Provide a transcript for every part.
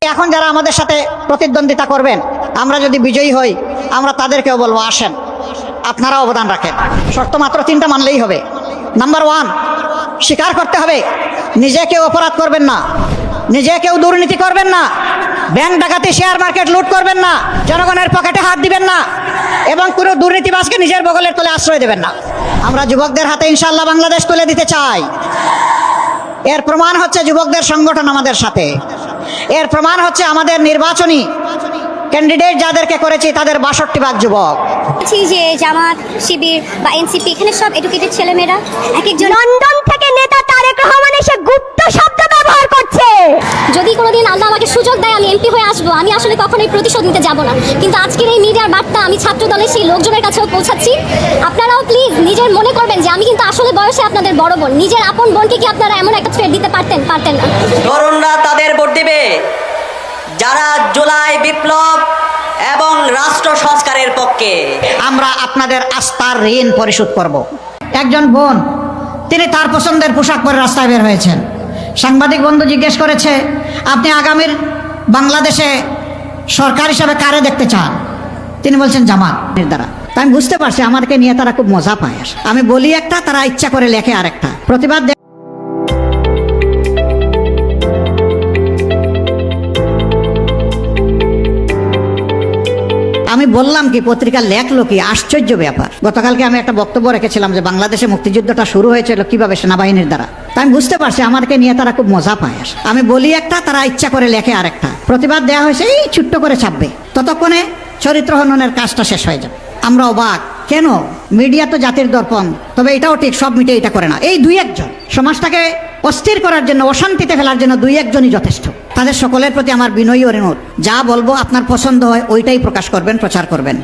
এখন যারা আমাদের সাথে প্রতিদ্বন্দ্বিতা করবেন, আমরা যদি বিজয়ী হই, আমরা তাদেরকেও বলবো আসেন, আপনারা অবদান রাখেন। শর্ত মাত্র 3টা মানলেই হবে। নাম্বার 1, স্বীকার করতে হবে নিজে কেউ অপরাধ করবেন না, নিজে কেউ দুর্নীতি করবেন না, ব্যাংক ডাকাতি, শেয়ার মার্কেট লুট করবেন না, জনগণের পকেটে হাত দিবেন না, এবং কোনো দুর্নীতিবাজকে নিজের বগলের তলে আশ্রয় দেবেন না। আমরা যুবকদের হাতে ইনশাআল্লাহ বাংলাদেশ তুলে দিতে চাই। এর প্রমাণ হচ্ছে যুবকদের সংগঠন আমাদের সাথে, এর প্রমাণ হচ্ছে আমাদের নির্বাচনী ক্যান্ডিডেট যাদেরকে করেছি তাদের 62 ভাগ যুবক। যে জামাত, শিবির বা এনসিপি, এখানে সব এডুকেটেড ছেলেমেয়েরা, এক একজন লন্ডন থেকে নেতা তারেক রহমান এসে গুপ্ত শব্দ ব্যবহার করছে। যদি কোনোদিন আল্লাহ আমাকে সুযোগ দেয় আমি এমপি হয়ে আসবো, আমি আসলে কখনোই প্রতিশোধ নিতে যাব না। কিন্তু আজকের এই মিডিয়ার বার্তা আমি ছাত্র দলের সেই লোকজনের কাছেও পৌঁছাচ্ছি। আপনারাও প্লিজ নিজের মনে করবেন যে আমি কিন্তু আসলে বয়সে আপনাদের বড় বোন। নিজের আপন বোনকে কি আপনারা এমন একটা থ্রেট দিতে পারতেন না? তরুণরা তাদের ভোট দিবে যারা জুলাই বিপ্লব এবং রাষ্ট্র সংস্কারের পক্ষে। আমরা আপনাদের আস্থার ঋণ পরিশোধ করব। একজন বোন, তিনি তার পছন্দের পোশাক পরে রাস্তায় বের হয়েছেন। সাংবাদিক বন্ধু জিজ্ঞেস করেছে, আপনি আগামীর বাংলাদেশে সরকার হিসাবে কারে দেখতে চান? তিনি বলছেন জামাতের দ্বারা। তাই আমি বুঝতে পারছি আমাদেরকে নিয়ে তারা খুব মজা পায়। আমি বলি একটা, তারা ইচ্ছা করে লেখে আরেকটা। প্রতিবাদ আমি বললাম কি, পত্রিকা লেখলো কি, আশ্চর্য ব্যাপার। গতকালকে আমি একটা বক্তব্য রেখেছিলাম যে বাংলাদেশে মুক্তিযুদ্ধটা শুরু হয়েছিল কিভাবে, সেনাবাহিনীর দ্বারা। তাই আমি বুঝতে পারছি আমাদেরকে নিয়ে তারা খুব মজা পায়। আমি বলি একটা, তারা ইচ্ছা করে লেখে আরেকটা। প্রতিবাদ দেওয়া হয়েছে, এই ছোট্ট করে ছাপবে, ততক্ষণে চরিত্র হননের কাজটা শেষ হয়ে যাবে। আমরা অবাক, কেন? মিডিয়া তো জাতির দর্পণ। তবে এটাও ঠিক, সব মিডিয়া এটা করে না। এই 2-1 জন সমাজটাকে অস্থির করার জন্য, অশান্তিতে ফেলার জন্য 2-1 জনই যথেষ্ট। তাদের সকলের প্রতি আমার বিনয়ী অনুরোধ, যা বলবো আপনার পছন্দ হয় ওইটাই প্রকাশ করবেন, প্রচার করবেন।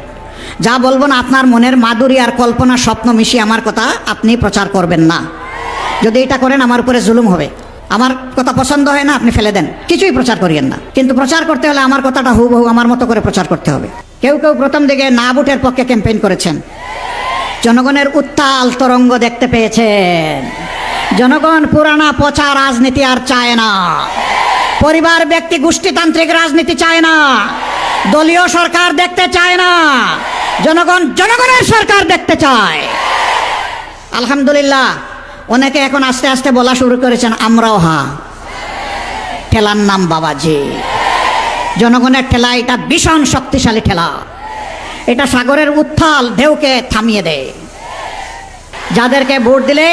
যা বলবো না, আপনার মনের মাধুরী আর কল্পনা স্বপ্ন মিশিয়ে আমার কথা আপনি প্রচার করবেন না। যদি এটা করেন আমার উপরে জুলুম হবে। আমার কথা পছন্দ হয় না, আপনি ফেলে দেন, কিছুই প্রচার করিয়েন না। কিন্তু প্রচার করতে হলে আমার কথাটা হুবহু আমার মতো করে প্রচার করতে হবে। কেউ কেউ প্রথম দিকে না ভোটের পক্ষে ক্যাম্পেইন করেছেন, জনগণের উত্তাল তরঙ্গ দেখতে পেয়েছেন। জনগণ পুরানা পচা রাজনীতি আর চায় না, পরিবার ব্যক্তি গোষ্ঠীতান্ত্রিক রাজনীতি চায় না, দলীয় সরকার দেখতে চায় না, জনগণ জনগণের সরকার দেখতে চায়। আলহামদুলিল্লাহ, অনেকে এখন আস্তে আস্তে বলা শুরু করেছেন আমরাও ঠেলার নাম বাবাজি। জনগণের ঠেলা এটা ভীষণ শক্তিশালী ঠেলা, এটা সাগরের উত্থাল ঢেউকে থামিয়ে দেয়। যাদেরকে ভোট দিলে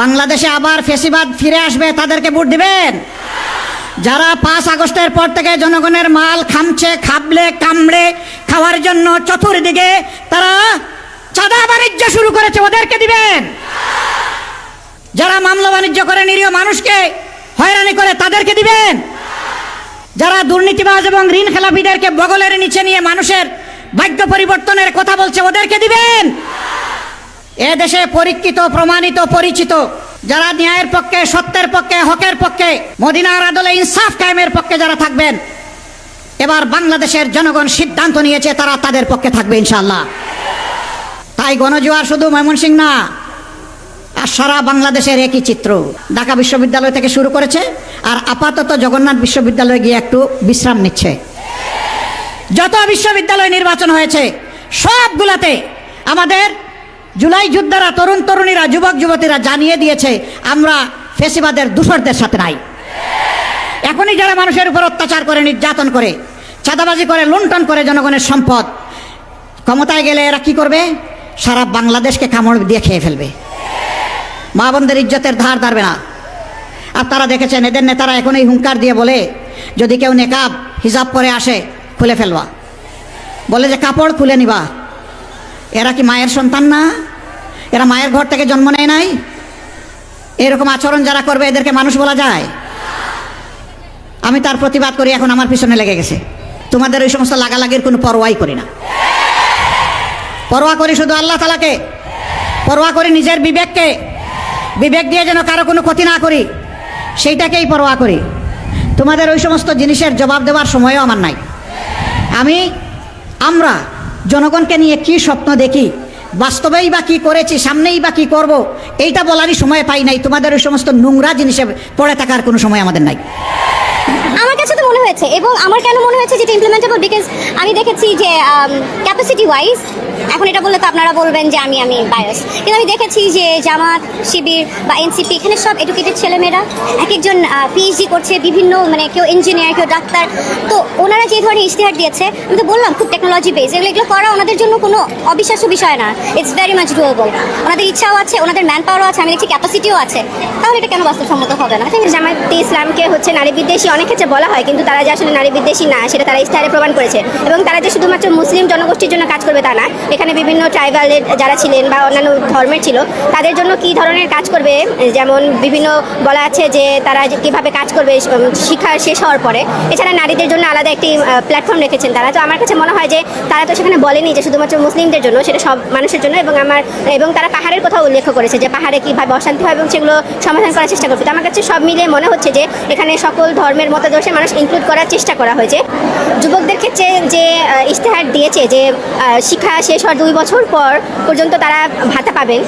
বাংলাদেশে আবার ফ্যাসিবাদ ফিরে আসবে তাদেরকে ভোট দিবেন। যারা 5 আগস্টের পর থেকে জনগণের মাল খামছে, খাবলে কামড়ে খাওয়ার জন্য চতুর্দিকে তারা চাঁদা বাণিজ্য শুরু করেছে, ওদেরকে দিবেন। যারা মামলা বাণিজ্য করে নিরীহ মানুষকে হয়রানি করে তাদেরকে দিবেন। যারা দুর্নীতিবাজ এবং ঋণ খেলাপিদেরকে বগলের নিচে নিয়ে মানুষের ভাগ্য পরিবর্তনের কথা বলছে ওদেরকে দিবেন। এ দেশে পরীক্ষিত, প্রমাণিত, পরিচিত যারা ন্যায়ের পক্ষে, সত্যের পক্ষে, হকের পক্ষে, মদিনার আদলে ইনসাফ কায়েমের পক্ষে যারা থাকবেন, এবার বাংলাদেশের জনগণ সিদ্ধান্ত নিয়েছে তারা তাদের পক্ষে থাকবে ইনশাআল্লাহ। তাই গণজোয়ার শুধু ময়মনসিংহ না, আর সারা বাংলাদেশের একই চিত্র। ঢাকা বিশ্ববিদ্যালয় থেকে শুরু করেছে, আর আপাতত জগন্নাথ বিশ্ববিদ্যালয়ে গিয়ে একটু বিশ্রাম নিচ্ছে। যত বিশ্ববিদ্যালয় নির্বাচন হয়েছে সবগুলাতে আমাদের জুলাই যোদ্ধারা, তরুণ তরুণীরা, যুবক যুবতীরা জানিয়ে দিয়েছে আমরা ফ্যাসিবাদের দূষরদের সাথে নাই। এখনই যারা মানুষের উপর অত্যাচার করে, নির্যাতন করে, চাঁদাবাজি করে, লুণ্ঠন করে জনগণের সম্পদ, ক্ষমতায় গেলে এরা কি করবে? সারা বাংলাদেশকে কামড় দিয়ে খেয়ে ফেলবে, মা বোনদের ইজ্জতের ধার ধারবে না। আর তারা দেখেছেন এদের নেতারা এখন এই হুঙ্কার দিয়ে বলে, যদি কেউ নেকাব হিজাব পরে আসে খুলে ফেলবা, বলে যে কাপড় খুলে নিবা। এরা কি মায়ের সন্তান না? এরা মায়ের ঘর থেকে জন্ম নেয় নাই? এরকম আচরণ যারা করবে এদেরকে মানুষ বলা যায়? আমি তার প্রতিবাদ করি, এখন আমার পিছনে লেগে গেছে। তোমাদের ওই সমস্ত লাগালাগির কোনো পরোয়াই করি না। পরোয়া করি শুধু আল্লাহ তাআলাকে, পরোয়া করি নিজের বিবেককে। বিবেক দিয়ে যেন কারো কোনো ক্ষতি না করি, সেইটাকেই পরোয়া করি। তোমাদের ওই সমস্ত জিনিসের জবাব দেওয়ার সময়ও আমার নাই। আমরা জনগণকে নিয়ে কি স্বপ্ন দেখি, বাস্তবেই বা কি করেছি, সামনেই বা কি করব, এইটা বলারই সময় পাই নাই। তোমাদের ওই সমস্ত নোংরা জিনিসে পড়ে থাকার কোনো সময় আমাদের নাই। আমার কাছে তো মনে হয়েছে এবং আমার কেন মনে হয়েছে যেটা ইমপ্লিমেন্টেবল, বিকজ আমি দেখেছি যে ক্যাপাসিটি ওয়াইজ, এখন এটা বললে তো আপনারা বলবেন যে আমি বায়াস, কিন্তু আমি দেখেছি যে জামাত, শিবির বা এনসিপি এখানে সব এডুকেটেড ছেলেমেয়েরা এক একজন পিএইচডি করছে, বিভিন্ন মানে কেউ ইঞ্জিনিয়ার, কেউ ডাক্তার। তো ওনারা যে ধরনের ইশতেহার দিয়েছে, আমি তো বললাম খুব টেকনোলজি বেস, এগুলো করা ওনাদের জন্য কোনো অবিশ্বাস্য বিষয় না, ইটস ভেরি মাচ ডুয়েবল। ওনাদের ইচ্ছাও আছে, ওনাদের ম্যান পাওয়ারও আছে, আমি দেখছি ক্যাপাসিটিও আছে, তাহলে এটা কেন বাস্তবসম্মত হবে না? জামায়াতে ইসলামকে হচ্ছে নারী বিদ্বেষী অনেক ক্ষেত্রে বলা হয়, কিন্তু তারা যে আসলে নারী বিদ্বেষী না সেটা তারা ইশতেহারে প্রমাণ করেছে। এবং তারা যে শুধুমাত্র মুসলিম জনগোষ্ঠীর জন্য কাজ করবে তা না, এখানে বিভিন্ন ট্রাইবালের যারা ছিলেন বা অন্যান্য ধর্মের ছিল তাদের জন্য কী ধরনের কাজ করবে, যেমন বিভিন্ন বলা আছে যে তারা কীভাবে কাজ করবে শিক্ষা শেষ হওয়ার পরে। এছাড়া নারীদের জন্য আলাদা একটি প্ল্যাটফর্ম রেখেছেন তারা। তো আমার কাছে মনে হয় যে তারা তো সেখানে বলেনি যে শুধুমাত্র মুসলিমদের জন্য, সেটা সব মানুষের জন্য। এবং তারা পাহাড়ের কথাও উল্লেখ করেছে যে পাহাড়ে কীভাবে অশান্তি হয় এবং সেগুলো সমাধান করার চেষ্টা করবে। তো আমার কাছে সব মিলিয়ে মনে হচ্ছে যে এখানে সকল ধর্মের মতাদর্শের মানুষ ইনক্লুড করার চেষ্টা করা হয়েছে। যুবকদের ক্ষেত্রে যে ইশতেহার দিয়েছে যে শিক্ষা শেষ হওয়ার 2 বছর পর পর্যন্ত তারা ভাতা পাবেন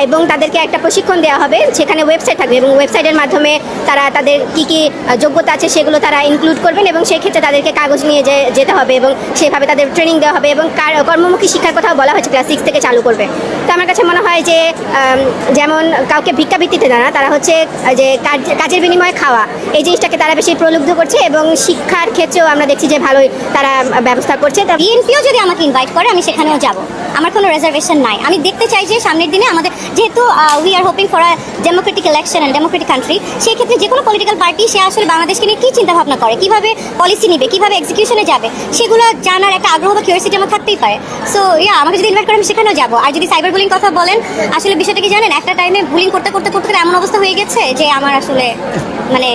এবং তাদেরকে একটা প্রশিক্ষণ দেওয়া হবে, সেখানে ওয়েবসাইট থাকবে এবং ওয়েবসাইটের মাধ্যমে তারা তাদের কী কী যোগ্যতা আছে সেগুলো তারা ইনক্লুড করবেন এবং সেক্ষেত্রে তাদেরকে কাগজ নিয়ে যেতে হবে এবং সেভাবে তাদের ট্রেনিং দেওয়া হবে এবং কর্মমুখী শিক্ষার কথাও বলা হয়েছে ক্লাস 6 থেকে চালু করবে। তো আমার কাছে মনে হয় যে যেমন কাউকে ভিক্ষাবৃত্তিতে দেয় না, তারা হচ্ছে যে কাজের বিনিময়ে খাওয়া, এই জিনিসটাকে তারা বেশি প্রলুব্ধ করছে এবং শিক্ষার ক্ষেত্রেও আমরা দেখছি যে ভালোই তারা ব্যবস্থা করছে। বিএনপিও যদি আমাকে ইনভাইট করে আমি সেখানেও যাব, আমার কোনো রিজার্ভেশন নাই। আমি দেখতে চাই যে সামনের দিনে আমাদের যেহেতু we are hoping for a Democratic election and Democratic country, সেই ক্ষেত্রে যে কোনো পলিটিক্যাল পার্টি সে আসলে বাংলাদেশকে নিয়ে কী চিন্তাভাবনা করে, কীভাবে পলিসি নিবে, কীভাবে এক্সিকিউশনে যাবে, সেগুলো জানার একটা আগ্রহ বা কিউরিয়াসিটি আমার থাকতেই পারে। সো আমাকে যদি ইনভাইট করে আমি সেখানেও যাবো। আর যদি সাইবার বুলিং কথা বলেন, আসলে বিষয়টা কি জানেন, একটা টাইমে বুলিং করতে করতে করতে এমন অবস্থা হয়ে গেছে যে আমার আসলে মানে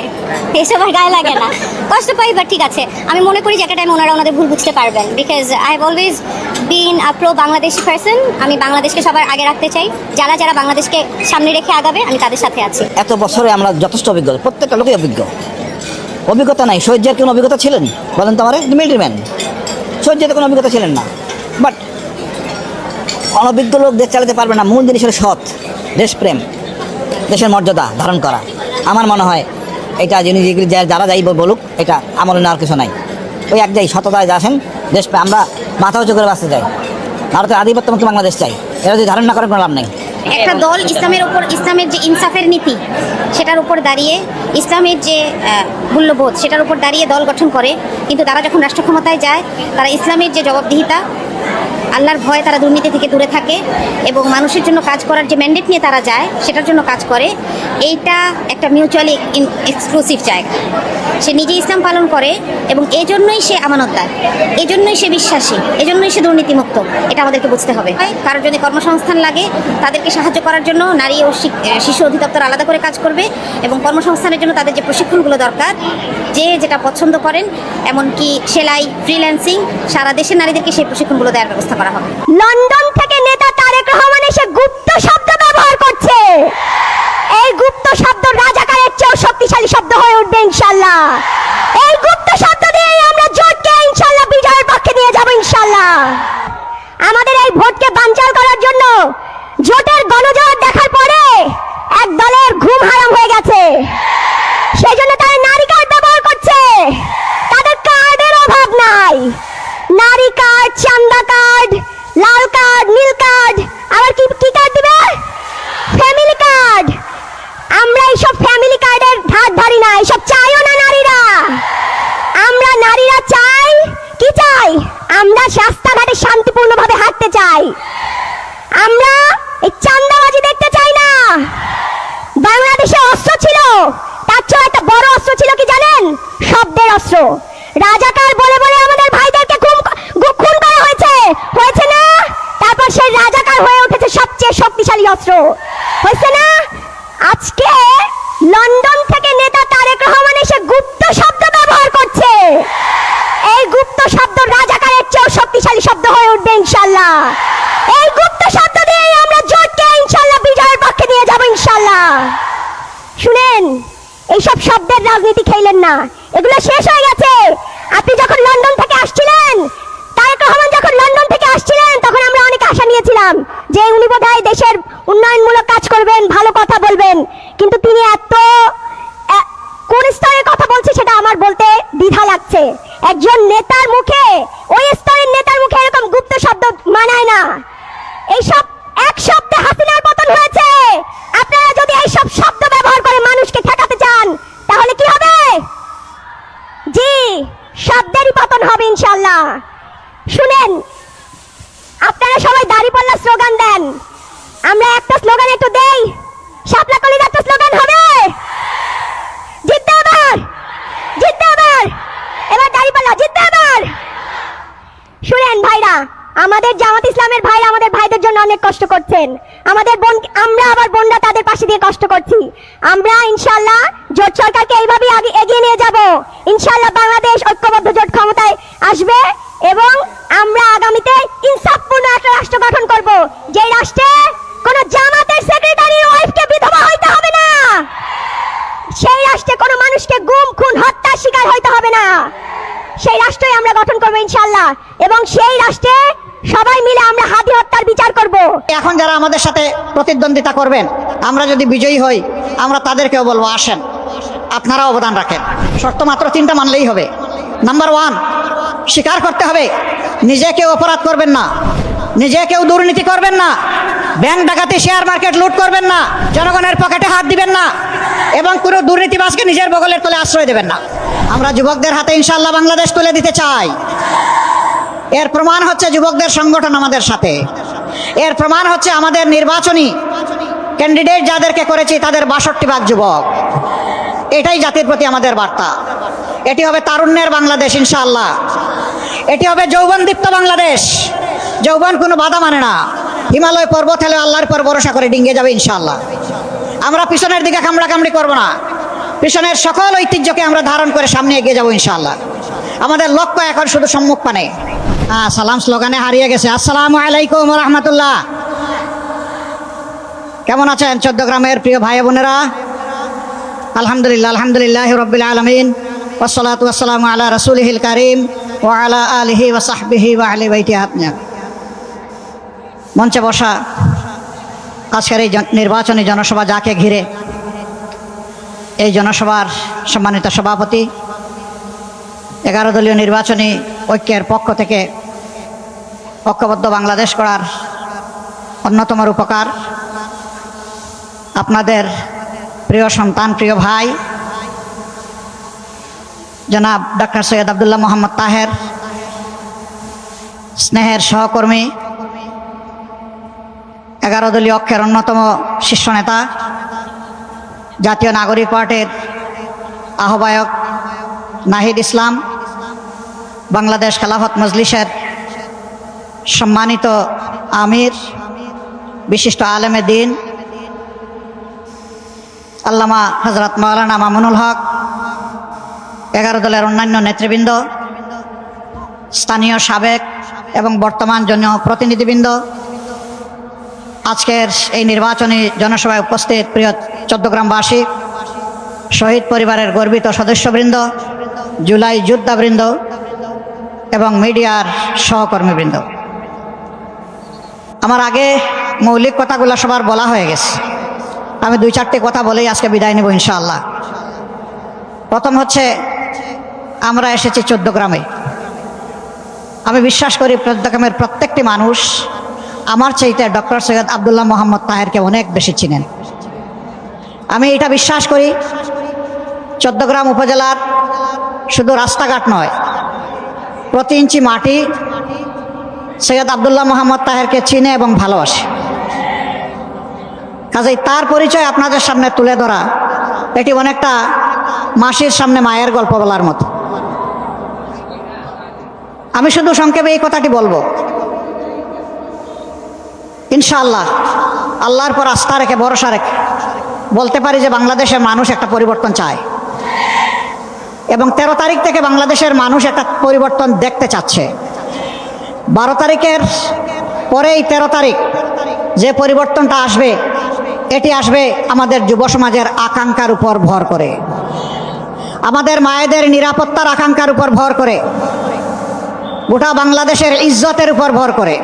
এসব আর গায়ে লাগে না, কষ্ট পাই। বাট ঠিক আছে, আমি মনে করি যে একটা টাইমে ওনারা ওনাদের ভুল বুঝতে পারবেন, because I have always been a pro Bangladeshi person. আমি বাংলাদেশকে সবার আগে রাখতে চাই, যারা যারা বাংলাদেশকে সামনে রেখে আগাবে আমি তাদের সাথে আছি। এত বছরে আমরা যথেষ্ট অভিজ্ঞ, প্রত্যেকটা লোকই অভিজ্ঞতা নাই। শহীদের কোনো অভিজ্ঞতা ছিলেন বলেন তো? আমার মিলিটারি ম্যান, শহীদের কোনো অভিজ্ঞতা ছিলেন না। বাট অনভিজ্ঞ লোক দেশ চালাতে পারবে না। মূল জিনিস হলো সৎ, দেশপ্রেম, দেশের মর্যাদা ধারণ করা। আমার মনে হয় এটা যারা যাই বলুক, এটা আমলে নেওয়ার কিছু নাই। ওই এক যাই সততায় যা আসেন দেশ, আমরা মাথা উঁচু করে বাঁচতে চাই। ভারতের আধিপত্যমুক্ত বাংলাদেশ চাই। এরা যদি ধারণ না করে কোনো লাভ নেই। একটা দল ইসলামের উপর, ইসলামের যে ইনসাফের নীতি সেটার উপর দাঁড়িয়ে, ইসলামের যে মূল্যবোধ সেটার উপর দাঁড়িয়ে দল গঠন করে, কিন্তু তারা যখন রাষ্ট্র ক্ষমতায় যায় তারা ইসলামের যে জবাবদিহিতা, আল্লাহর ভয়ে তারা দুর্নীতি থেকে দূরে থাকে এবং মানুষের জন্য কাজ করার যে ম্যান্ডেট নিয়ে তারা যায় সেটার জন্য কাজ করে। এইটা একটা মিউচুয়ালি এক্সক্লুসিভ জায়গা। সে নিজে ইসলাম পালন করে এবং এজন্যই সে আমানতদার, এজন্যই সে বিশ্বাসী, এজন্যই সে দুর্নীতিমুক্ত। এটা আমাদেরকে বুঝতে হবে। কারোর যদি কর্মসংস্থান লাগে তাদেরকে সাহায্য করার জন্য নারী ও শিশু অধিদপ্তর আলাদা করে কাজ করবে এবং কর্মসংস্থানের জন্য তাদের যে প্রশিক্ষণগুলো দরকার, যে যেটা পছন্দ করেন, এমনকি সেলাই, ফ্রিল্যান্সিং, সারা দেশের নারীদেরকে সেই প্রশিক্ষণগুলো দেওয়ার ব্যবস্থা করা হবে। লন্ডন থেকে নেতা তারেক রহমান এসে গুপ্ত শব্দ ব্যবহার করছে। এই গুপ্ত শব্দ রাজাকারের চেয়েও শক্তিশালী শব্দ হয়ে উঠবে ইনশাআল্লাহ। এই গুপ্ত শব্দ দিয়ে আমরা জোটকে ইনশাআল্লাহ বিজয়ের পক্ষে নিয়ে যাব ইনশাআল্লাহ। আমাদের এই ভোটকে বানচাল করার জন্য জোটের গণজোয়ার দেখার পরে এক দলের ঘুম হারাম হয়ে গেছে। সেই জন্য তারা নারী কার্ড ব্যবহার করছে। তাদের কার্ডের অভাব নাই। নারী কার্ড, চান্দা কার্ড, লাল কার্ড, নীল কার্ড, আবার কি কার্ড দিবে? Family card. আমরা এইসব ফ্যামিলি কার্ডের ধার ধারি না, এইসব চাইও না নারীরা। আমরা নারীরা চাই কি চাই? আমরা রাস্তাঘাটে শান্তিপূর্ণভাবে হাঁটতে চাই। আমরা এই চান্দাবাজি দেখতে চাই না। বাংলাদেশে অস্ত্র ছিল, তার চেয়ে একটা বড় অস্ত্র ছিল কি জানেন? শব্দের অস্ত্র। রাজাকার বলে বলে আমাদের ভাইদেরকে খুন করা হয়েছে না? তারপর সেই রাজাকার হয়ে উঠেছে সবচেয়ে শক্তিশালী অস্ত্র, হয়েছে না? আজকে লন্ডন থেকে নেতা তারেক রহমান এসে গুপ্ত শব্দ ব্যবহার করছে। এই গুপ্ত শব্দ রাজাকারের চেয়েও শক্তিশালী শব্দ হয়ে উঠবে ইনশাআল্লাহ। এই গুপ্ত শব্দ দিয়ে আমরা জোটকে ইনশাআল্লাহ বিজয়ের পক্ষে নিয়ে যাব ইনশাআল্লাহ। শুনেন, এইসব শব্দের রাজনীতি খেলেন না, এগুলো শেষ হয়ে গেছে। আপনি যখন লন্ডন থেকে আসছিলেন, তারেক রহমান যখন লন্ডন থেকে আসছিলেন, তখন আমরা অনেক আশা নিয়েছিলাম যে উনি বোধহয় দেশের উন্নয়নমূলক কাজ করবেন, ভালো কথা বলবেন। কিন্তু তিনি এত কোন স্তরের কথা বলছে সেটা আমার বলতে দ্বিধা লাগছে। একজন নেতার মুখে, ওই স্তরের নেতার মুখে এরকম গুপ্ত শব্দ মানায় না। এইসব এক শব্দে হাসিনার পতন হয়েছে। আপনারা যদি এইসব শব্দ ব্যবহার করে মানুষকে ঠেকাতে চান তাহলে কি হবে? জি, শব্দেরই পতন হবে ইনশাআল্লাহ। শুনেন, আপনারা সবাই দাঁড়িপাল্লা স্লোগান দেন, আমরা একটা স্লোগান একটু দেই। শাপলা কলির একটা স্লোগান হবে, জিততে এবার, জিততে এবার, এবার দাঁড়িপাল্লা জিততে এবার। শুনেন ভাইরা, আমাদের জামাত ইসলামের ভাইরা আমাদের ভাইদের জন্য অনেক কষ্ট করছেন। আমাদের বোন, আমরা আবার বোনরা তাদের পাশে দিয়ে কষ্ট করছি। আমরা ইনশাআল্লাহ জোট সরকারকে এইভাবেই আগে এগিয়ে নিয়ে যাব। ইনশাআল্লাহ বাংলাদেশ ঐক্যবদ্ধ জোট ক্ষমতায় আসবে এবং আমরা আগামীতে ইনসাফপূর্ণ একটা রাষ্ট্র গঠন করব, যে রাষ্ট্রে কোন জামাতের সেক্রেটারির ওয়াইফকে বিধবা হইতে হবে না, সেই রাষ্ট্রে কোনো মানুষকে গুম খুন হত্যার শিকার হইতে হবে না। সেই রাষ্ট্রই আমরা গঠন করবো ইনশাআল্লাহ, এবং সেই রাষ্ট্রে সবাই মিলে আমরা হাদি হত্যার বিচার করব। এখন যারা আমাদের সাথে প্রতিদ্বন্দ্বিতা করবেন, আমরা যদি বিজয়ী হই, আমরা তাদেরকেও বলবো আসেন, আপনারা অবদান রাখেন। শর্ত মাত্র 3টা মানলেই হবে। নাম্বার 1, স্বীকার করতে হবে নিজে কেউ অপরাধ করবেন না, নিজে কেউ দুর্নীতি করবেন না, ব্যাংক ডাকাতি, শেয়ার মার্কেট লুট করবেন না, জনগণের পকেটে হাত দিবেন না, এবং কোনো দুর্নীতিবাজকে নিজের বগলের তলে আশ্রয় দেবেন না। আমরা যুবকদের হাতে ইনশাআল্লাহ বাংলাদেশ তুলে দিতে চাই। এর প্রমাণ হচ্ছে যুবকদের সংগঠন আমাদের সাথে, এর প্রমাণ হচ্ছে আমাদের নির্বাচনী ক্যান্ডিডেট যাদেরকে করেছি তাদের 62% যুবক। এটাই জাতির প্রতি আমাদের বার্তা। এটি হবে তারুণ্যের বাংলাদেশ ইনশাআল্লাহ। এটি হবে যৌবনদীপ্ত বাংলাদেশ। যৌবন কোনো বাধা মানে না। হিমালয় পর্বত হলে আল্লাহর পর ভরসা করে ডিঙ্গে যাবে ইনশাআল্লাহ। আমরা পিছনের দিকে কামড়াকামড়ি করব না, পিছনের সকল ঐতিহ্যকে আমরা ধারণ করে সামনে এগিয়ে যাব ইনশাআল্লাহ। আমাদের লক্ষ্য এখন শুধু সম্মুখ পানে। সালাম স্লোগানে হারিয়ে গেছে। আসসালামু আলাইকুম ওয়া রাহমাতুল্লাহ। কেমন আছেন চৌদ্দগ্রামের প্রিয় ভাই বোনেরা? আলহামদুলিল্লাহ, আলহামদুলিল্লাহ রাব্বিল আলামিন, ওয়াসসালাতু ওয়াসসালামু আলা রাসূলিহিল কারীম ওয়া আলা আলিহি ওয়া সাহবিহি ওয়া আহলি বাইতিহি আজমাইন। মঞ্চে বসা আজকের এই নির্বাচনী জনসভা যাকে ঘিরে, এই জনসভার সম্মানিত সভাপতি, 11 দলীয় নির্বাচনী ঐক্যের পক্ষ থেকে ঐক্যবদ্ধ বাংলাদেশ করার অন্যতম রূপকার আপনাদের প্রিয় সন্তান, প্রিয় ভাই জনাব ডক্টর সৈয়দ আব্দুল্লাহ মোহাম্মদ তাহের, স্নেহের সহকর্মী, 11 দলীয় ঐক্যের অন্যতম শীর্ষ নেতা, জাতীয় নাগরিক পার্টির আহ্বায়ক নাহিদ ইসলাম, বাংলাদেশ খেলাফত মজলিসের সম্মানিত আমির, বিশিষ্ট আলেমে দ্বীন আল্লামা হযরত মাওলানা মামুনুল হক, 11 দলের অন্যান্য নেতৃবৃন্দ, স্থানীয় সাবেক এবং বর্তমান জনপ্রতিনিধিবৃন্দ, আজকের এই নির্বাচনী জনসভায় উপস্থিত প্রিয় চৌদ্দগ্রামবাসী, শহীদ পরিবারের গর্বিত সদস্যবৃন্দ, জুলাই যোদ্ধাবৃন্দ এবং মিডিয়ার সহকর্মীবৃন্দ, আমার আগে মৌলিক কথাগুলো সবার বলা হয়ে গেছে। আমি 2-4টি কথা বলেই আজকে বিদায় নেব ইনশাআল্লাহ। প্রথম হচ্ছে, আমরা এসেছি চৌদ্দগ্রামে। আমি বিশ্বাস করি চৌদ্দগ্রামের প্রত্যেকটি মানুষ আমার চাইতে ডক্টর সৈয়দ আব্দুল্লাহ মোহাম্মদ তাহেরকে অনেক বেশি চিনেন। আমি এটা বিশ্বাস করি চৌদ্দগ্রাম উপজেলার শুধু রাস্তাঘাট নয়, প্রতি ইঞ্চি মাটি সৈয়দ আব্দুল্লাহ মোহাম্মদ তাহেরকে চিনে এবং ভালোবাসে। কাজেই তার পরিচয় আপনাদের সামনে তুলে ধরা এটি অনেকটা মাসির সামনে মায়ের গল্প বলার মতো। আমি শুধু সংক্ষেপে এই কথাটি বলবো, ইনশাআল্লাহ আল্লাহর পর আস্থা রেখে, ভরসা রেখে বলতে পারি যে বাংলাদেশের মানুষ একটা পরিবর্তন চায়, এবং 13 তারিখ থেকে বাংলাদেশের মানুষ একটা পরিবর্তন দেখতে চাচ্ছে। 12 তারিখের পরে এই 13 তারিখ যে পরিবর্তনটা আসবে, এটি আসবে আমাদের যুব সমাজের আকাঙ্ক্ষার উপর ভর করে, আমাদের মায়েদের নিরাপত্তার আকাঙ্ক্ষার উপর ভর করে, গোটা বাংলাদেশের ইজ্জতের উপর ভর করে।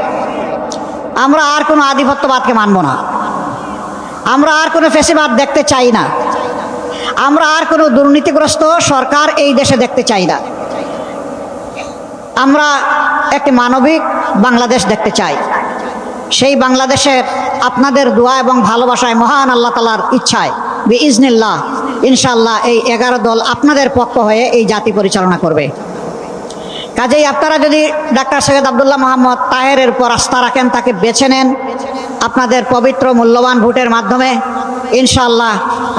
আমরা আর কোনো আধিপত্যবাদকে মানব না, আমরা আর কোনো ফেসিবাদ দেখতে চাই না, আমরা আর কোনো দুর্নীতিগ্রস্ত সরকার এই দেশে দেখতে চাই না। আমরা একটি মানবিক বাংলাদেশ দেখতে চাই। সেই বাংলাদেশের আপনাদের দোয়া এবং ভালোবাসায় মহান আল্লাহ তাআলার ইচ্ছায় বিইজনিল্লাহ ইনশাআল্লাহ এই 11 দল আপনাদের পক্ষ হয়ে এই জাতি পরিচালনা করবে। কাজেই আপনারা যদি ডাক্তার সৈয়দ আব্দুল্লাহ মোহাম্মদ তাহেরের উপর আস্থা রাখেন, তাকে বেছে নেন আপনাদের পবিত্র মূল্যবান ভোটের মাধ্যমে, ইনশাআল্লাহ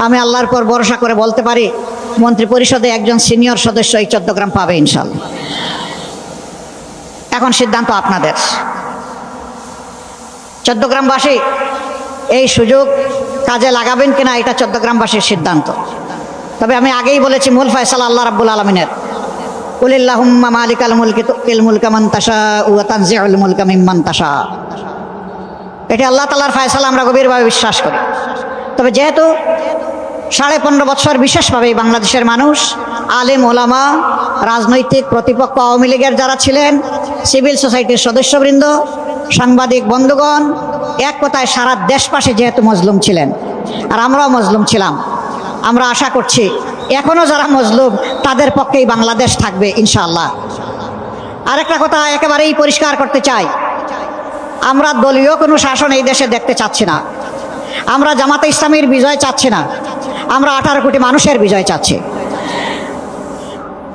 আমি আল্লাহর উপর ভরসা করে বলতে পারি মন্ত্রী পরিষদে একজন সিনিয়র সদস্য এই চট্টগ্রাম পাবে ইনশাআল্লাহ। এখন সিদ্ধান্ত আপনাদের। চট্টগ্রামবাসী এই সুযোগ কাজে লাগাবেন কিনা এটা চট্টগ্রামবাসীর সিদ্ধান্ত। তবে আমি আগেই বলেছি মূল ফয়সালা আল্লাহ রাব্বুল আলামিনের। কুলিল্লাহুম্মা মালিকাল মুলকি তুতিল মুলকা মান তাশাউ ওয়া তানজিউল মুলকা মিম্মান তাশা। এটি আল্লাহ তাআলার ফয়সালা, আমরা গভীরভাবে বিশ্বাস করি। তবে যেহেতু 15.5 বছর বিশেষভাবে বাংলাদেশের মানুষ, আলেম ওলামা, রাজনৈতিক প্রতিপক্ষ আওয়ামী লীগের যারা ছিলেন, সিভিল সোসাইটির সদস্যবৃন্দ, সাংবাদিক বন্ধুগণ, এক কথায় সারা দেশবাসী যেহেতু মজলুম ছিলেন আর আমরাও মজলুম ছিলাম, আমরা আশা করছি এখনও যারা মজলুম তাদের পক্ষেই বাংলাদেশ থাকবে ইনশাআল্লাহ। আরেকটা কথা একেবারেই পরিষ্কার করতে চাই, আমরা দলীয় কোনো শাসন এই দেশে দেখতে চাচ্ছি না। আমরা জামাতে ইসলামীর বিজয় চাচ্ছি না, আমরা 18 কোটি মানুষের বিজয় চাচ্ছি।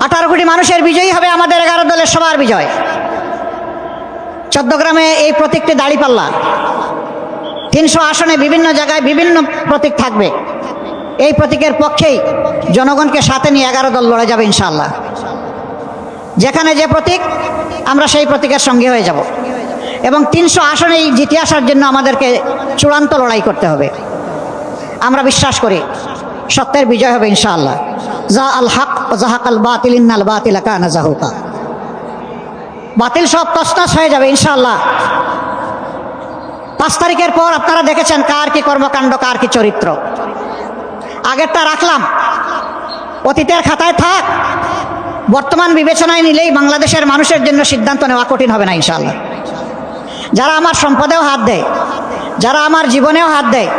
18 কোটি মানুষের বিজয়ই হবে আমাদের 11 দলের সবার বিজয়। চট্টগ্রামে এই প্রতীকটি দাঁড়িপাল্লা, 300 আসনে বিভিন্ন জায়গায় বিভিন্ন প্রতীক থাকবে। এই প্রতীকের পক্ষেই জনগণকে সাথে নিয়ে 11 দল লড়ে যাবে ইনশাআল্লাহ। যেখানে যে প্রতীক আমরা সেই প্রতীকের সঙ্গে হয়ে যাব এবং 300 আসনেই জিতে আসার জন্য আমাদেরকে চূড়ান্ত লড়াই করতে হবে। আমরা বিশ্বাস করি সত্যের বিজয় হবে ইনশাআল্লাহ। যা আল হক জাহাকাল বাতিল ইন্নাল বাতিলা কানা জাহুকা। বাতিল সব তছনছ হয়ে যাবে ইনশাআল্লাহ। 5 তারিখের পর আপনারা দেখেছেন কার কি কর্মকাণ্ড, কার কি চরিত্র। আগেরটা রাখলাম, অতীতের খাতায় থাক, বর্তমান বিবেচনায় নিলেই বাংলাদেশের মানুষের জন্য সিদ্ধান্ত নেওয়া কঠিন হবে না ইনশাআল্লাহ। যারা আমার সম্পদেও হাত দেয়, যারা আমার জীবনেও হাত দেয়,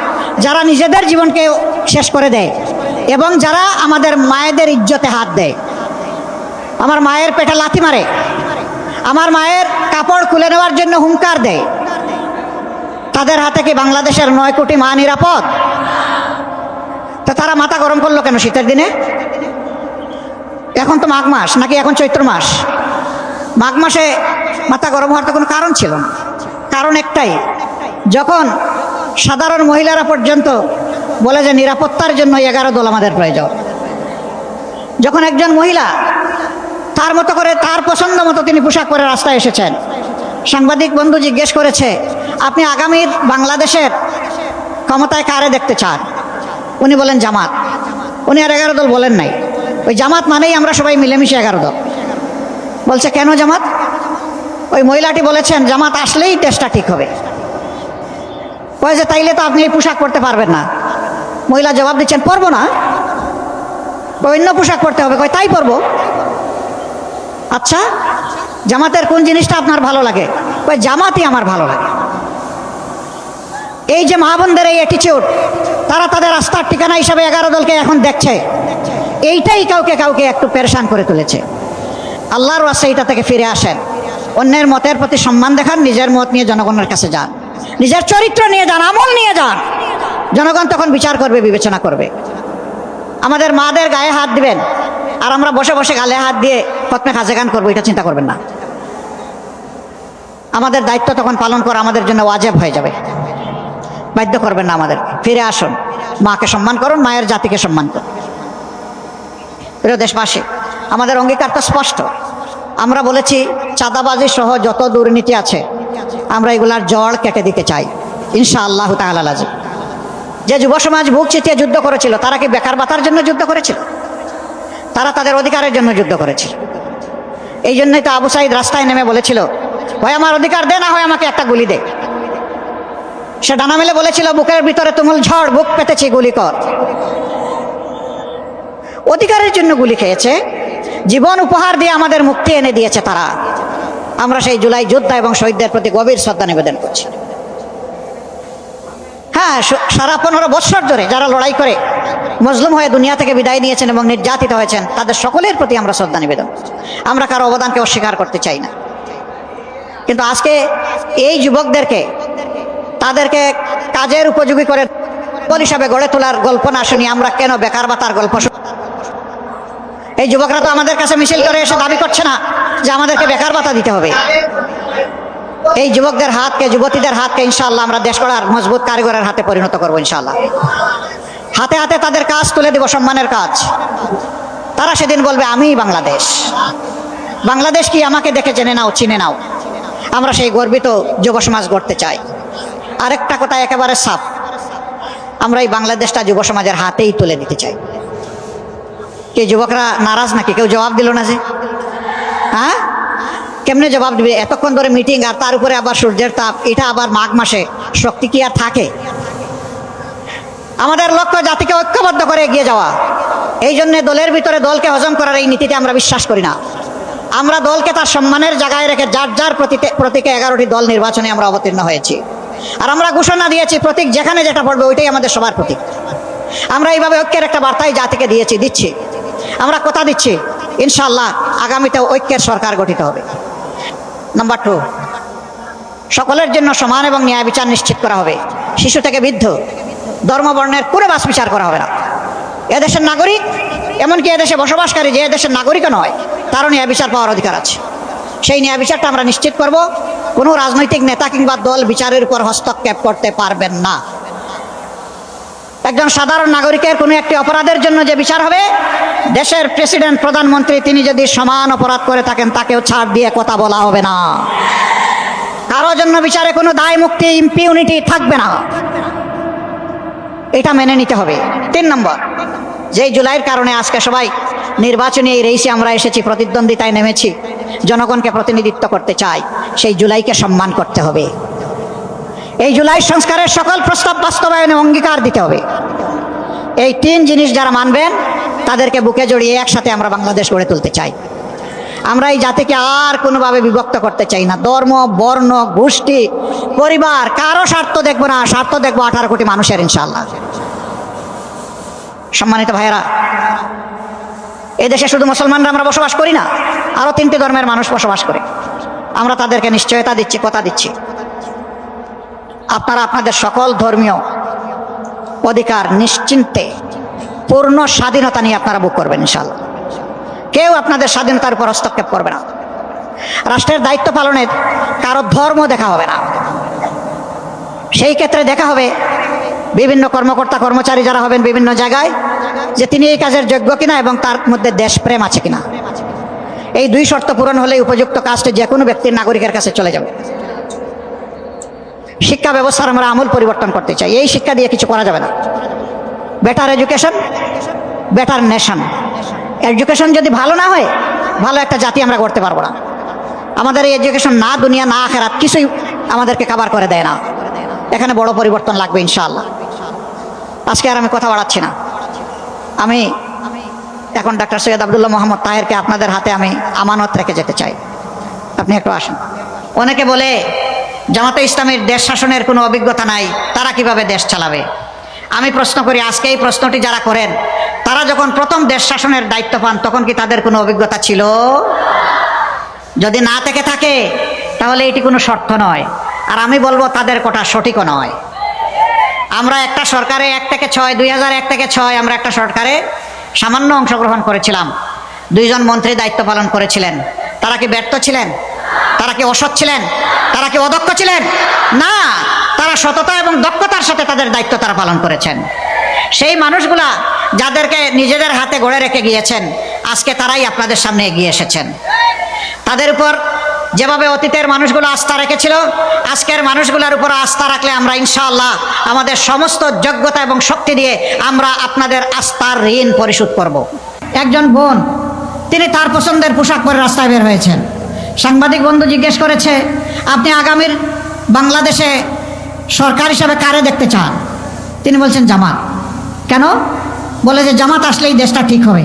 যারা নিজেদের জীবনকে শেষ করে দেয় এবং যারা আমাদের মায়েদের ইজ্জতে হাত দেয়, আমার মায়ের পেটে লাথি মারে, আমার মায়ের কাপড় খুলে নেওয়ার জন্য হুঙ্কার দেয়, তাদের হাতে কি বাংলাদেশের 9 কোটি মা নিরাপদ? তা তারা মাথা গরম করলো কেন শীতের দিনে? এখন তো মাঘ মাস, নাকি এখন চৈত্র মাস? মাঘ মাসে মাথা গরম হওয়ার তো কোনো কারণ ছিল না। কারণ একটাই, যখন সাধারণ মহিলারা পর্যন্ত বলে যে নিরাপত্তার জন্য 11 দল আমাদের প্রয়োজন, যখন একজন মহিলা তার মতো করে তার পছন্দ মতো তিনি পোশাক পরে রাস্তায় এসেছেন, সাংবাদিক বন্ধু জিজ্ঞেস করেছে আপনি আগামীর বাংলাদেশের ক্ষমতায় কারে দেখতে চান? উনি বলেন জামাত। উনি আর 11 দল বলেন নাই, ওই জামাত মানেই আমরা সবাই মিলেমিশে 11 দল। বলছে কেন জামাত? ওই মহিলাটি বলেছেন জামাত আসলেই দেশটা ঠিক হবে। কয় যে তাইলে তো আপনি এই পোশাক পরতে পারবেন না। মহিলা জবাব দিচ্ছেন পরবো না, অন্য পোশাক পরতে হবে। কয় তাই পরবো। আচ্ছা, জামাতের কোন জিনিসটা আপনার ভালো লাগে? কয় জামাতই আমার ভালো লাগে। এই যে মা বোনদের এই অ্যাটিচিউড, তারা তাদের আস্থার ঠিকানা হিসাবে 11 দলকে এখন দেখছে, এইটাই কাউকে কাউকে একটু পেরেশান করে তুলেছে। আল্লাহর ওয়াস্তে এইটা থেকে ফিরে আসেন, অন্যের মতের প্রতি সম্মান দেখান, নিজের মত নিয়ে জনগণের কাছে যান, নিজের চরিত্র নিয়ে যান, আমল নিয়ে যান। জনগণ তখন বিচার করবে, বিবেচনা করবে। আমাদের মাদের গায়ে হাত দিবেন আর আমরা বসে বসে গালে হাত দিয়ে খতমে খাজেগান করবো, এটা চিন্তা করবেন না। আমাদের দায়িত্ব তখন পালন করা আমাদের জন্য ওয়াজিব হয়ে যাবে। বাধ্য করবেন না আমাদের। ফিরে আসুন, মাকে সম্মান করুন, মায়ের জাতিকে সম্মান করুন। প্রিয় দেশবাসী, আমাদের অঙ্গীকার তো স্পষ্ট। আমরা বলেছি চাঁদাবাজি সহ যত দুর্নীতি আছে আমরা এগুলার জড় কেটে দিতে চাই ইনশাআল্লাহ তাআলা লাজিম। যে যুব সমাজ বুক চিতিয়ে যুদ্ধ করেছিল, তারা কি বেকার ভাতার জন্য যুদ্ধ করেছিল? তারা তাদের অধিকারের জন্য যুদ্ধ করেছিল। এই জন্যই তো আবু সাইদ রাস্তায় নেমে বলেছিল, হয় আমার অধিকার দে, না হয় আমাকে একটা গুলি দে। সে ডানা মেলে বলেছিল, বুকের ভিতরে তুমুল ঝড়, বুক পেতেছি, গুলি কর। অধিকারের জন্য গুলি খেয়েছে, জীবন উপহার দিয়ে আমাদের মুক্তি এনে দিয়েছে তারা। আমরা সেই জুলাই যোদ্ধা এবং শহীদদের প্রতি গভীর শ্রদ্ধা নিবেদন করছি। হ্যাঁ, সারা 15 বছর ধরে যারা লড়াই করে মজলুম হয়ে দুনিয়া থেকে বিদায় নিয়েছেন এবং নির্যাতিত হয়েছেন, তাদের সকলের প্রতি আমরা শ্রদ্ধা নিবেদন। আমরা কারো অবদানকে অস্বীকার করতে চাই না। কিন্তু আজকে এই যুবকদেরকে তাদেরকে কাজের উপযোগী করে দল হিসাবে গড়ে তোলার গল্প না শুনি আমরা কেন বেকার ভাতার গল্প শুনি? এই যুবকরা তো আমাদের কাছে মিছিল করে এসে দাবি করছে না যে আমাদেরকে বেকার ভাতা দিতে হবে। এই যুবকদের হাতকে, যুবতীদের হাতকে ইনশাআল্লাহ আমরা দেশ গড়ার মজবুত কারিগরের হাতে পরিণত করবো ইনশাআল্লাহ। হাতে হাতে তাদের কাজ তুলে দেব, সম্মানের কাজ। তারা সেদিন বলবে আমি বাংলাদেশ। বাংলাদেশ কি আমাকে দেখে জেনে নাও, চিনে নাও। আমরা সেই গর্বিত যুব সমাজ গড়তে চাই। আরেকটা কথা একেবারে সাফ, আমরা এই বাংলাদেশটা যুব সমাজের হাতেই তুলে দিতে চাই। কে যুবকরা নারাজ নাকি? কেউ জবাব দিল না যে? হ্যাঁ, কেমনে জবাব দিবে? এতক্ষণ ধরে মিটিং, আর তার উপরে আবার সূর্যের তাপ, এটা আবার মাঘ মাসে, শক্তি কি আর থাকে? আমাদের লক্ষ্য জাতিকে ঐক্যবদ্ধ করে এগিয়ে যাওয়া। এই জন্য দলের ভিতরে দলকে হজম করার এই নীতিতে আমরা বিশ্বাস করি না। আমরা দলকে তার সম্মানের জায়গায় রেখে যার যার প্রতীকে 11টি দল নির্বাচনে আমরা অবতীর্ণ হয়েছি। আর আমরা ঘোষণা দিয়েছি প্রতীক যেখানে যেটা পড়বে ওইটাই আমাদের সবার প্রতীক। আমরা এইভাবে ঐক্যের একটা বার্তাই জাতিকে দিচ্ছি। আমরা কথা দিচ্ছি ইনশাআল্লাহ আগামীতে ঐক্যের সরকার গঠিত হবে। নাম্বার 2, সকলের জন্য সমান এবং ন্যায় বিচার নিশ্চিত করা হবে। শিশু থেকে বৃদ্ধ, ধর্ম বর্ণের কোনো বাছ বিচার করা হবে না। এদেশের নাগরিক, এমনকি এদেশে বসবাসকারী যে এদেশের নাগরিকও নয়, তারও ন্যায় বিচার পাওয়ার অধিকার আছে। সেই ন্যায় বিচারটা আমরা নিশ্চিত করব। কোনো রাজনৈতিক নেতা কিংবা দল বিচারের উপর হস্তক্ষেপ করতে পারবেন না। একজন সাধারণ নাগরিকের কোনো একটি অপরাধের জন্য যে বিচার হবে, দেশের প্রেসিডেন্ট, প্রধানমন্ত্রী তিনি যদি সমান অপরাধ করে থাকেন তাকেও ছাড় দিয়ে কথা বলা হবে না। কারো জন্য বিচারে কোনো দায় মুক্তি, ইম্পিউনিটি থাকবে না। এটা মেনে নিতে হবে। 3 নম্বর, যেই জুলাইয়ের কারণে আজকে সবাই নির্বাচনী এই রেইসে আমরা এসেছি, প্রতিদ্বন্দ্বিতায় নেমেছি, জনগণকে প্রতিনিধিত্ব করতে চাই, সেই জুলাইকে সম্মান করতে হবে। এই জুলাই সংস্কারের সকল প্রস্তাব বাস্তবায়নে অঙ্গীকার দিতে হবে। এই 3 জিনিস যারা মানবেন তাদেরকে বুকে জড়িয়ে একসাথে আমরা বাংলাদেশ গড়ে তুলতে চাই। আমরা এই জাতিকে আর কোনোভাবে বিভক্ত করতে চাই না। ধর্ম, বর্ণ, গোষ্ঠী, পরিবার, কারো স্বার্থ দেখবো না। স্বার্থ দেখবো 18 কোটি মানুষের ইনশাআল্লাহ। সম্মানিত ভাইয়েরা, এদেশে শুধু মুসলমানরা আমরা বসবাস করি না, আরো 3টি ধর্মের মানুষ বসবাস করে। আমরা তাদেরকে নিশ্চয়তা দিচ্ছি, কথা দিচ্ছি, আপনারা আপনাদের সকল ধর্মীয় অধিকার নিশ্চিন্তে পূর্ণ স্বাধীনতা নিয়ে আপনারা ভোগ করবেন ইনশাআল্লাহ। কেউ আপনাদের স্বাধীনতার উপর হস্তক্ষেপ করবে না। রাষ্ট্রের দায়িত্ব পালনের কারো ধর্ম দেখা হবে না। সেই ক্ষেত্রে দেখা হবে বিভিন্ন কর্মকর্তা কর্মচারী যারা হবেন বিভিন্ন জায়গায়, যে তিনি এই কাজের যোগ্য কিনা এবং তার মধ্যে দেশপ্রেম আছে কিনা। এই 2 শর্ত পূরণ হলে উপযুক্ত কাজটি যে কোনো ব্যক্তির, নাগরিকের কাছে চলে যাবে। শিক্ষা ব্যবস্থার আমরা আমূল পরিবর্তন করতে চাই। এই শিক্ষা দিয়ে কিছু করা যাবে না। Better education, better nation. Education যদি ভালো না হয়, ভালো একটা জাতি আমরা গড়তে পারবো না। আমাদের এই এডুকেশন না দুনিয়া না আখেরাত কিছুই আমাদেরকে কভার করে দেয় না। এখানে বড় পরিবর্তন লাগবে ইনশাআল্লাহ। আজকে আর আমি কথা বাড়াচ্ছি না। আমি এখন ডাক্তার সৈয়দ আব্দুল্লাহ মোহাম্মদ তাহেরকে আপনাদের হাতে আমি আমানত রেখে যেতে চাই। আপনি একটু আসেন। অনেকে বলে জামাতে ইসলামের দেশ শাসনের কোনো অভিজ্ঞতা নাই, তারা কিভাবে দেশ চালাবে? আমি প্রশ্ন করি, আজকে এই প্রশ্নটি যারা করেন, তারা যখন প্রথম দেশ শাসনের দায়িত্ব পান তখন কি তাদের কোনো অভিজ্ঞতা ছিল? যদি না থেকে থাকে তাহলে এটি কোনো শর্ত নয়। আর আমি বলবো তাদের কথা সঠিকও নয়। আমরা একটা সরকারে 1 থেকে 6, 2001 থেকে 6 আমরা একটা সরকারে সামান্য অংশগ্রহণ করেছিলাম। 2 জন মন্ত্রী দায়িত্ব পালন করেছিলেন। তারা কি ব্যর্থ ছিলেন? তারা কি অসৎ ছিলেন? তারা কি অদক্ষ ছিলেন? না, তারা সততা এবং দক্ষতার সাথে তাদের দায়িত্ব তারা পালন করেছেন। সেই মানুষগুলা যাদেরকে নিজেদের হাতে গড়ে রেখে গিয়েছেন, আজকে তারাই আপনাদের সামনে এগিয়ে এসেছেন। তাদের উপর যেভাবে অতীতের মানুষগুলো আস্থা রেখেছিল, আজকের মানুষগুলোর উপর আস্থা রাখলে আমরা ইনশাআল্লাহ আমাদের সমস্ত যোগ্যতা এবং শক্তি দিয়ে আমরা আপনাদের আস্থার ঋণ পরিশোধ করব। একজন বোন, তিনি তার পছন্দের পোশাক পরে রাস্তায় বের হয়েছেন। সাংবাদিক বন্ধু জিজ্ঞেস করেছে, আপনি আগামীর বাংলাদেশে সরকার হিসাবে কারে দেখতে চান? তিনি বলছেন জামাত। কেন? বলে যে জামাত আসলেই দেশটা ঠিক হবে।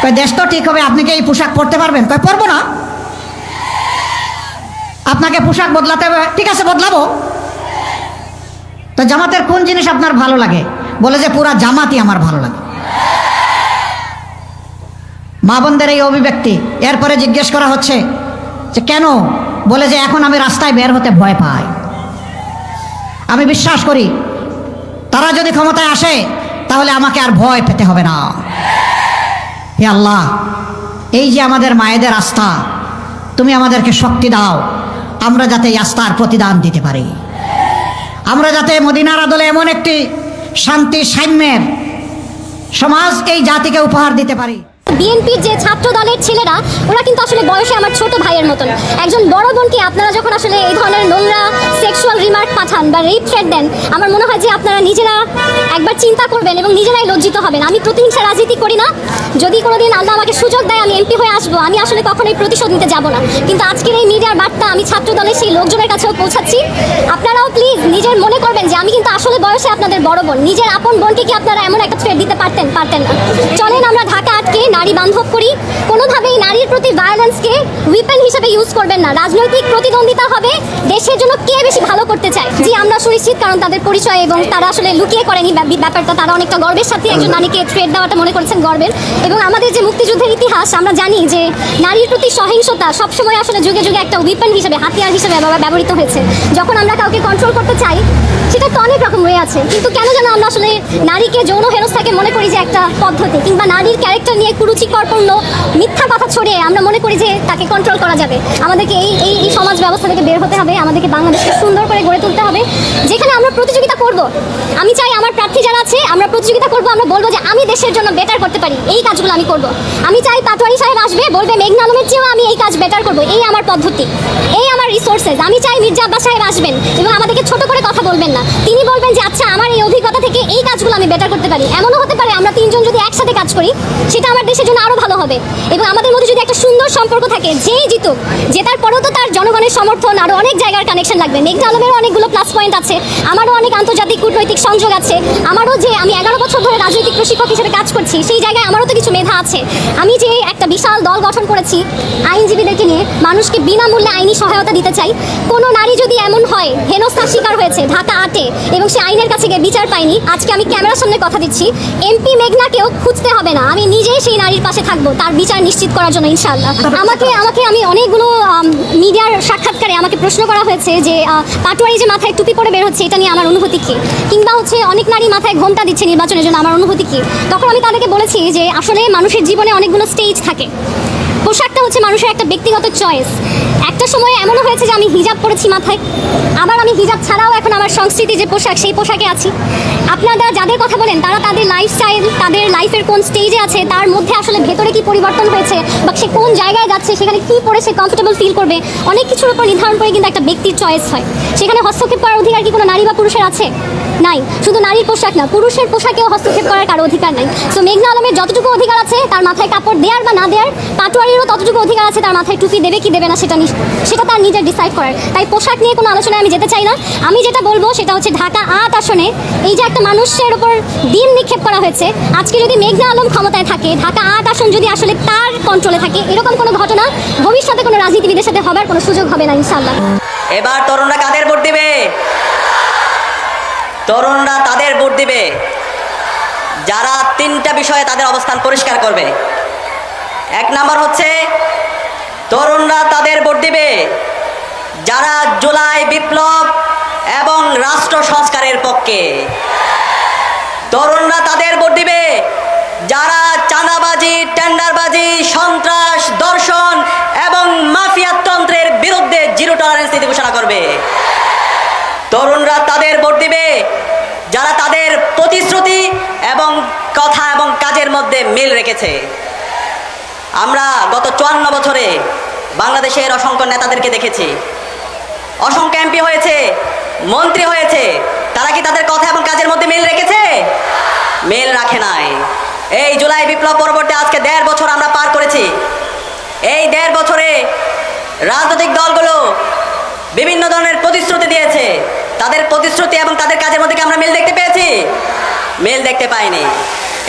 কয় দেশ তো ঠিক হবে, আপনি কি এই পোশাক পরতে পারবেন? কয় পরবো না। আপনাকে পোশাক বদলাতে হবে, ঠিক আছে বদলাবো। তো জামাতের কোন জিনিস আপনার ভালো লাগে? বলে যে পুরা জামাতই আমার ভালো লাগে। মা বোনদের এই অভিব্যক্তি। এরপরে জিজ্ঞেস করা হচ্ছে যে কেন, বলে যে এখন আমি রাস্তায় বের হতে ভয় পাই। আমি বিশ্বাস করি তারা যদি ক্ষমতায় আসে তাহলে আমাকে আর ভয় পেতে হবে না। হে আল্লাহ, এই যে আমাদের মায়েদের আস্থা, তুমি আমাদেরকে শক্তি দাও, আমরা যাতে এই আস্থার প্রতিদান দিতে পারি, আমরা যাতে মদিনার আদলে এমন একটি শান্তি সাম্যের সমাজ এই জাতিকে উপহার দিতে পারি। বিএনপির যে ছাত্র দলের ছেলেরা, ওরা কিন্তু আসলে বয়সে আমার ছোট ভাইয়ের মতন। একজন বড় বোনকে আপনারা যখন আসলে এই ধরনের নোংরা সেক্সুয়াল রিমার্ক পাঠান বা রেপ থ্রেট দেন, আমার মনে হয় যে আপনারা নিজেরা একবার চিন্তা করবেন এবং নিজেরাই লজ্জিত হবেন। আমি প্রতিহিংসা রাজনীতি করি না, যদি কোনোদিন আল্লাহ আমাকে সুযোগ দেয় আমি এমপি হয়ে আসবো, আমি আসলে কখনোই প্রতিশোধ নিতে যাব না। কিন্তু আজকের এই মিডিয়ার বার্তা আমি ছাত্র দলের সেই লোকজনের কাছেও পৌঁছাচ্ছি। আপনারাও প্লিজ নিজের মনে করবেন যে আমি কিন্তু আসলে বয়সে আপনাদের বড় বোন। নিজের আপন বোনকে কি আপনারা এমন একটা থ্রেট দিতে পারতেন না? চলেন আমরা ঢাকা আটকে নারী বান্ধব করি। কোনোভাবেই নারীর প্রতি ভায়োলেন্সকে উইপেন হিসেবে ইউজ করবেন না। রাজনৈতিক প্রতিদ্বন্দ্বিতা হবে দেশের জন্য কে বেশি ভালো করতে চায়। জি, আমরা সুনিশ্চিত, কারণ তাদের পরিচয় এবং তারা আসলে লুকিয়ে করেনি ব্যাপারটা। তারা অনেকটা গর্বের সাথে একজন নারীকে থ্রেট দেওয়াটা মনে করেছেন গর্বের। এবং আমাদের যে মুক্তিযুদ্ধের ইতিহাস, আমরা জানি যে নারীর প্রতি সহিংসতা সবসময় আসলে যুগে যুগে একটা উইপেন হিসেবে, হাতিয়ার হিসেবে ব্যবহৃত হয়েছে। যখন আমরা কাউকে কন্ট্রোল করতে চাই, সেটা তো অনেক রকম হয়ে আছে, কিন্তু কেন যেন আমরা আসলে নারীকে যৌন হেনস্থাকে মনে করি যে একটা পদ্ধতি, কিংবা নারীর ক্যারেক্টার নিয়ে কুরুচিকরপূর্ণ মিথ্যা কথা ছড়িয়ে আমরা মনে করি যে তাকে কন্ট্রোল করা যাবে। আমাদেরকে এই সমাজ ব্যবস্থা থেকে বের হতে হবে। আমাদেরকে বাংলাদেশকে সুন্দর করে গড়ে তুলতে হবে, যেখানে আমরা প্রতিযোগিতা করব। আমি চাই আমার প্রার্থী যারা আছে, আমরা প্রতিযোগিতা করব, আমরা বলবো যে আমি দেশের জন্য বেটার করতে পারি, এই কাজগুলো আমি করব। আমি চাই পাটোয়ারি সাহেব আসবে, বলবে মেঘনা আলমের চেয়েও আমি এই কাজ বেটার করব, এই আমার পদ্ধতি, এই আমার রিসোর্সেস। আমি চাই মির্জা আব্বাস সাহেব আসবেন এবং আমাদেরকে ছোট করে কথা বলবেন না, তিনি বলবেন যে আচ্ছা আমার এই অভিজ্ঞতা থেকে এই কাজগুলো আমি বেটার করতে পারি। এমনও হতে পারে আমরা তিনজন যদি একসাথে কাজ করি, সেটা আমার দেশের জন্য আরও ভালো হবে। এবং আমাদের মধ্যে যদি একটা সুন্দর সম্পর্ক থাকে, যেই জিতুক, জেতার পরেও তো তার জনগণের সমর্থন, আরও অনেক জায়গার কানেকশন লাগবে। মেঘনা আলমেরও অনেকগুলো প্লাস পয়েন্ট আছে, আমারও অনেক আন্তর্জাতিক কূটনৈতিক সংযোগ আছে, আমারও যে আমি 11 বছর ধরে রাজনৈতিক প্রশিক্ষক হিসেবে কাজ করছি, সেই জায়গায় আমারও তো কিছু মেধা আছে। আমি যে একটা বিশাল দল গঠন করেছি আইনজীবীদেরকে নিয়ে, মানুষকে বিনামূল্যে আইনি সহায়তা দিতে চাই। কোনো নারী যদি এমন হয় হেনস্থার শিকার হয়েছে ঢাকা 8-এ এবং সে আইনের কাছে গিয়ে বিচার পায়নি, আজকে আমি ক্যামেরার সামনে কথা দিচ্ছি, এমপি মেঘনাকেও খুঁজতে হবে না, আমি নিজেই সেই নারীর পাশে থাকবো তার বিচার নিশ্চিত করার জন্য ইনশাআল্লাহ। আমি অনেকগুলো মিডিয়ার সাক্ষাৎকারে আমাকে প্রশ্ন করা হয়েছে যে পাটোয়ারি যে মাথায় টুপি পরে বের হচ্ছে, এটা নিয়ে আমার অনুভূতি কী, কিংবা হচ্ছে অনেক নারী মাথায় ঘোমটা দিচ্ছে নির্বাচনের জন্য, আমার অনুভূতি কী। তখন আমি তাদেরকে বলেছি যে আসলে মানুষের জীবনে অনেকগুলো স্টেজ থাকে, পোশাকটা হচ্ছে মানুষের একটা ব্যক্তিগত চয়েস। একটা সময় এমনও হয়েছে যে আমি হিজাব পরেছি মাথায়, আবার আমি হিজাব ছাড়াও এখন আমার সংস্কৃতি যে পোশাক, সেই পোশাকে আছি। আপনারা যাদের কথা বলেন, তারা তাদের লাইফস্টাইল, তাদের লাইফের কোন স্টেজে আছে, তার মধ্যে আসলে ভেতরে কি পরিবর্তন হয়েছে, বা সে কোন জায়গায় যাচ্ছে, সেখানে কী পরে সে কমফোর্টেবল ফিল করবে, অনেক কিছুর উপর নির্ধারণ করে কিন্তু একটা ব্যক্তির চয়েস হয়। সেখানে হস্তক্ষেপ করার অধিকার কি কোনো নারী বা পুরুষের আছে? নাই। শুধু নারীর পোশাক না, পুরুষের পোশাকেও হস্তক্ষেপ করার কারো অধিকার নাই। সো মেঘনা আলমের যতটুকু অধিকার আছে তার মাথায় কাপড় দেওয়ার বা না দেওয়ার, পাটোয়ারিরও ততটুকু অধিকার আছে তার মাথায় টুপি দেবে কি দেবে না, সেটা তার নিজের ডিসাইড করার। তাই পোশাক নিয়ে কোনো আলোচনায় আমি যেতে চাই না। আমি যেটা বলবো সেটা হচ্ছে ঢাকা 8 আসনে এই যে একটা মানুষের উপর ডিম নিক্ষেপ করা হয়েছে, আজকে যদি মেঘনা আলম ক্ষমতায় থাকে, ঢাকা 8 আসন যদি আসলে তার কন্ট্রোলে থাকে, এরকম কোনো ঘটনা ভবিষ্যতে কোনো রাজনীতিবিদের সাথে হবার কোনো সুযোগ হবে না ইনশাআল্লাহ। এবার তরুণরা কাদের ভোট দিবে? তরুণরা তাদের ভোট দিবে যারা 3টা বিষয়ে তাদের অবস্থান পরিষ্কার করবে। 1 নম্বর হচ্ছে তরুণরা তাদের ভোট দিবে যারা জুলাই বিপ্লব এবং রাষ্ট্র সংস্কারের পক্ষে। তরুণরা তাদের ভোট দিবে যারা চাঁদাবাজি, টেন্ডারবাজি, সন্ত্রাস, দর্শন এবং মাফিয়াতন্ত্রের বিরুদ্ধে জিরো টলারেন্স নীতি ঘোষণা করবে। তরুণরা তাদের ভোট দিবে যারা তাদের প্রতিশ্রুতি এবং কথা এবং কাজের মধ্যে মিল রেখেছে। আমরা গত 54 বছরে বাংলাদেশের অসংখ্য নেতাদেরকে দেখেছি, অসংখ্য এমপি হয়েছে, মন্ত্রী হয়েছে, তারা কি তাদের কথা এবং কাজের মধ্যে মিল রেখেছে? মিল রাখে নাই। এই জুলাই বিপ্লব পরবর্তী আজকে 1.5 বছর আমরা পার করেছি। এই 1.5 বছরে রাজনৈতিক দলগুলো বিভিন্ন ধরনের প্রতিশ্রুতি দিয়েছে, তাদের প্রতিশ্রুতি এবং তাদের কাজের মধ্যে কি আমরা মিল দেখতে পেয়েছি? মিল দেখতে পাইনি।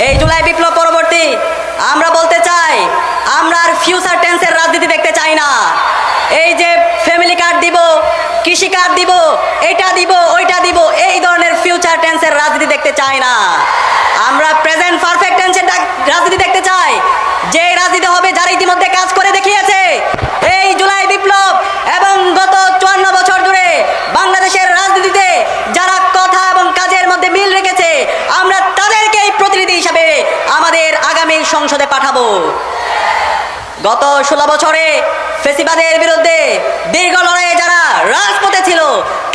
এই জুলাই বিপ্লব পরবর্তী আমরা বলতে চাই, আমরা আর ফিউচার টেন্সের রাজনীতি দেখতে চাই না। এই যে ফ্যামিলি কার্ড দিব, কৃষি কার্ড দিব, এটা দিব, ওইটা দিব, এই ধরনের ফিউচার টেন্সের রাজনীতি দেখতে দেখতে চাই না। আমরা প্রেজেন্ট পারফেক্ট টেন্সের রাজনীতি দেখতে চাই, যে রাজনীতি হবে যারা ইতিমধ্যে কাজ করে দেখিয়েছে। এই জুলাই বিপ্লব এবং গত 54 বছর ধরে বাংলাদেশের রাজনীতিতে যারা কথা এবং কাজের মধ্যে মিল রেখেছে, আমরা তাদেরকেই প্রতিনিধি হিসাবে আমাদের আগামী সংসদে পাঠাবো। গত 16 বছরে ফেসিবাদের বিরুদ্ধে দীর্ঘ লড়াইয়ে যারা রাজপথে ছিল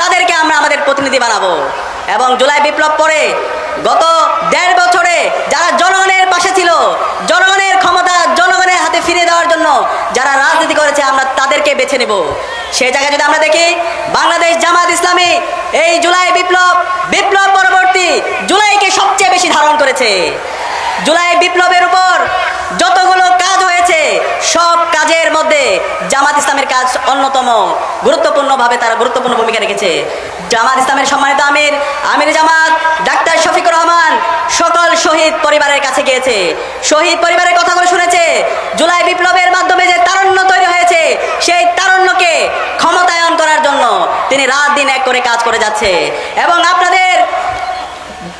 তাদেরকে আমরা আমাদের প্রতিনিধি বানাবো। এবং জুলাই বিপ্লব পরে গত 1.5 বছরে যারা জনগণের পাশে ছিল, জনগণের ক্ষমতা জনগণের হাতে ফিরিয়ে দেওয়ার জন্য যারা রাজনীতি করেছে, আমরা তাদেরকে বেছে নেব। সেই জায়গায় যদি আমরা দেখি, বাংলাদেশ জামাত ইসলামী এই জুলাই বিপ্লব পরবর্তী জুলাইকে সবচেয়ে বেশি ধারণ করেছে। জুলাই বিপ্লবের উপর যতগুলো কাজ হয়েছে, সব কাজের মধ্যে জামাত ইসলামের কাজ অন্যতম গুরুত্বপূর্ণভাবে তারা গুরুত্বপূর্ণ ভূমিকা রেখেছে। জামাত ইসলামের সম্মানিত আমির জামাত ডাক্তার শফিকুর রহমান সকল শহীদ পরিবারের কাছে গিয়েছে, শহীদ পরিবারের কথাগুলো শুনেছে। জুলাই বিপ্লবের মাধ্যমে যে তারুণ্য তৈরি হয়েছে, সেই তারুণ্যকে ক্ষমতায়ন করার জন্য তিনি রাত দিন এক করে কাজ করে যাচ্ছে। এবং আপনাদের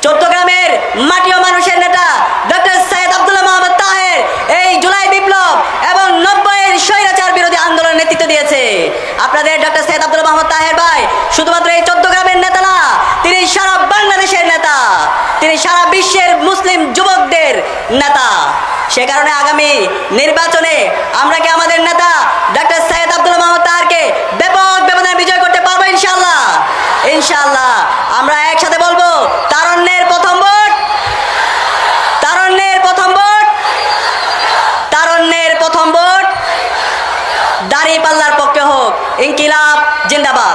চট্টগ্রামের মাটি ও মানুষের নেতা ডক্টর সৈয়দ আব্দুল্লাহ মোহাম্মদ তাহের এই জুলাই বিপ্লব এবং 90-এর স্বৈরাচার বিরোধী আন্দোলনের নেতৃত্ব দিয়েছে। আপনাদের ডক্টর সৈয়দ আব্দুল্লাহ মোহাম্মদ তাহের ভাই শুধুমাত্র এই চট্টগ্রামের নেতা না, তিনি সারা বাংলাদেশের নেতা, তিনি সারা বিশ্বের মুসলিম যুবকদের নেতা। সে কারণে আগামী নির্বাচনে আমরা কি আমাদের নেতা ডক্টর সৈয়দ আব্দুল্লাহ মোহাম্মদ তাহেরকে ব্যাপক ব্যবধানে বিজয় করতে পারবো? ইনশাআল্লাহ। ইনশাআল্লাহ আমরা একসাথে বলবো, তারুণ্যের প্রথম ভোট, তারুণ্যের প্রথম ভোট, তারুণ্যের প্রথম ভোট দাঁড়িপাল্লার পক্ষে হোক। ইনকিলাব জিন্দাবাদ।